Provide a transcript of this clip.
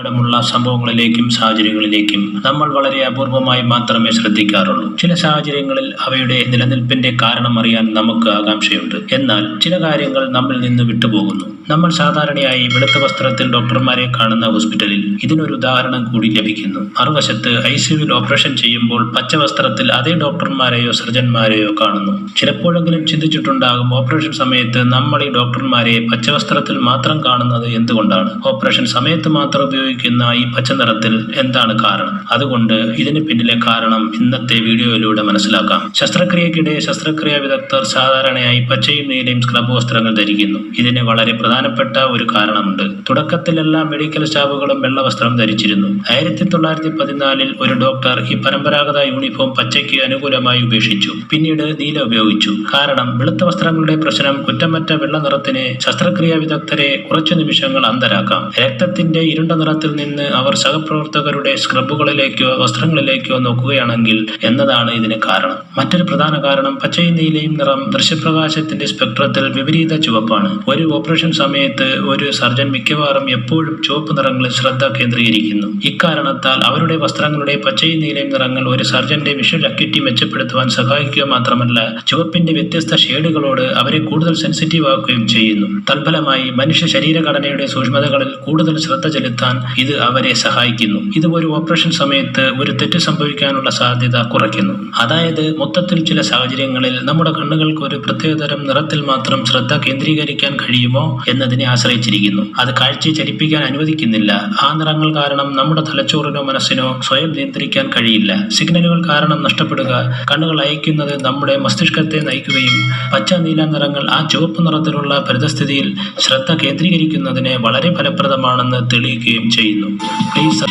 ുള്ള സംഭവങ്ങളിലേക്കും സാഹചര്യങ്ങളിലേക്കും നമ്മൾ വളരെ അപൂർവമായി മാത്രമേ ശ്രദ്ധിക്കാറുള്ളൂ. ചില സാഹചര്യങ്ങളിൽ അവയുടെ നിലനിൽപ്പിന്റെ കാരണം അറിയാൻ നമുക്ക് ആകാംക്ഷയുണ്ട്. എന്നാൽ ചില കാര്യങ്ങൾ നമ്മിൽ നിന്ന് വിട്ടുപോകുന്നു. നമ്മൾ സാധാരണയായി വെളുത്ത വസ്ത്രത്തിൽ ഡോക്ടർമാരെ കാണുന്ന ഹോസ്പിറ്റലിൽ ഇതിനൊരു ഉദാഹരണം കൂടി ലഭിക്കുന്നു. മറുവശത്ത് ICUവിൽ ഓപ്പറേഷൻ ചെയ്യുമ്പോൾ പച്ച വസ്ത്രത്തിൽ അതേ ഡോക്ടർമാരെയോ സർജന്മാരെയോ കാണുന്നു. ചിലപ്പോഴെങ്കിലും ചിന്തിച്ചിട്ടുണ്ടാകും, ഓപ്പറേഷൻ സമയത്ത് നമ്മൾ ഈ ഡോക്ടർമാരെ പച്ചവസ്ത്രത്തിൽ മാത്രം കാണുന്നത് എന്തുകൊണ്ടാണ്? ഓപ്പറേഷൻ സമയത്ത് മാത്രം ഉപയോഗിക്കുന്ന ഈ പച്ച നിറത്തിൽ എന്താണ് കാരണം? അതുകൊണ്ട് ഇതിന് പിന്നിലെ കാരണം ഇന്നത്തെ വീഡിയോയിലൂടെ മനസ്സിലാക്കാം. ശസ്ത്രക്രിയക്കിടെ ശസ്ത്രക്രിയാ വിദഗ്ധർ സാധാരണയായി പച്ചയും നീലയും സ്ക്രബ് വസ്ത്രങ്ങൾ ധരിക്കുന്നു. ഇതിന് വളരെ പ്രധാനപ്പെട്ട ഒരു കാരണമുണ്ട്. തുടക്കത്തിൽ എല്ലാ മെഡിക്കൽ സ്റ്റാഫുകളും വെള്ള വസ്ത്രം ധരിച്ചിരുന്നു. 1914 ഒരു ഡോക്ടർ ഈ പരമ്പരാഗത യൂണിഫോം പച്ചയ്ക്ക് അനുകൂലമായി ഉപേക്ഷിച്ചു. പിന്നീട് നീല ഉപയോഗിച്ചു. കാരണം വെളുത്ത വസ്ത്രങ്ങളുടെ പ്രശ്നം കുറ്റമറ്റ വെള്ള നിറത്തിന് ശസ്ത്രക്രിയാ വിദഗ്ധരെ കുറച്ചു നിമിഷങ്ങൾ അന്ധരാക്കാം. രക്തത്തിന്റെ ഇരുണ്ട നിറത്തിൽ നിന്ന് അവർ സഹപ്രവർത്തകരുടെ സ്ക്രബുകളിലേക്കോ വസ്ത്രങ്ങളിലേക്കോ നോക്കുകയാണെങ്കിൽ എന്നതാണ് ഇതിന് കാരണം. മറ്റൊരു പ്രധാന കാരണം പച്ചയും നീലയും നിറം ദൃശ്യപ്രകാശത്തിന്റെ സ്പെക്ട്രത്തിൽ വിപരീത ചുവപ്പാണ്. ഒരു ഓപ്പറേഷൻ സമയത്ത് ഒരു സർജൻ മിക്കവാറും എപ്പോഴും ചുവപ്പ് നിറങ്ങളിൽ ശ്രദ്ധ കേന്ദ്രീകരിക്കുന്നു. ഇക്കാരണത്താൽ അവരുടെ വസ്ത്രങ്ങളുടെ പച്ചയും നീലയും നിറങ്ങൾ ഒരു സർജന്റെ വിഷ്വൽ അക്യൂറ്റി മെച്ചപ്പെടുത്തുവാൻ സഹായിക്കുക മാത്രമല്ല, ചുവപ്പിന്റെ വ്യത്യസ്ത ഷെയ്ഡുകളോട് അവരെ കൂടുതൽ സെൻസിറ്റീവ് ആക്കുകയും ചെയ്യുന്നു. തൽഫലമായി മനുഷ്യ ശരീരഘടനയുടെ സൂക്ഷ്മതകളിൽ കൂടുതൽ ശ്രദ്ധ ചെലുത്താൻ ഇത് അവരെ സഹായിക്കുന്നു. ഇത് ഒരു ഓപ്പറേഷൻ സമയത്ത് ഒരു തെറ്റ് സംഭവിക്കാനുള്ള സാധ്യത കുറയ്ക്കുന്നു. അതായത് മൊത്തത്തിൽ ചില സാഹചര്യങ്ങളിൽ നമ്മുടെ കണ്ണുകൾക്ക് ഒരു പ്രത്യേകതരം നിറത്തിൽ മാത്രം ശ്രദ്ധ കേന്ദ്രീകരിക്കാൻ കഴിയുമോ എന്നതിനെ ആശ്രയിച്ചിരിക്കുന്നു. അത് കാഴ്ചയെ ചലിപ്പിക്കാൻ അനുവദിക്കുന്നില്ല. ആ നിറങ്ങൾ കാരണം നമ്മുടെ തലച്ചോറിനോ മനസ്സിനോ സ്വയം നിയന്ത്രിക്കാൻ കഴിയില്ല. സിഗ്നലുകൾ കാരണം നഷ്ടപ്പെടുക, കണ്ണുകൾ അയക്കുന്നത് നമ്മുടെ മസ്തിഷ്കത്തെ നയിക്കുകയും പച്ച നീല നിറങ്ങൾ ആ ചുവപ്പ് നിറത്തിലുള്ള പരിതസ്ഥിതിയിൽ ശ്രദ്ധ കേന്ദ്രീകരിക്കുന്നതിന് വളരെ ഫലപ്രദമാണെന്ന് തെളിയിക്കുകയും ചെയ്യുന്നു. പ്ലീസ്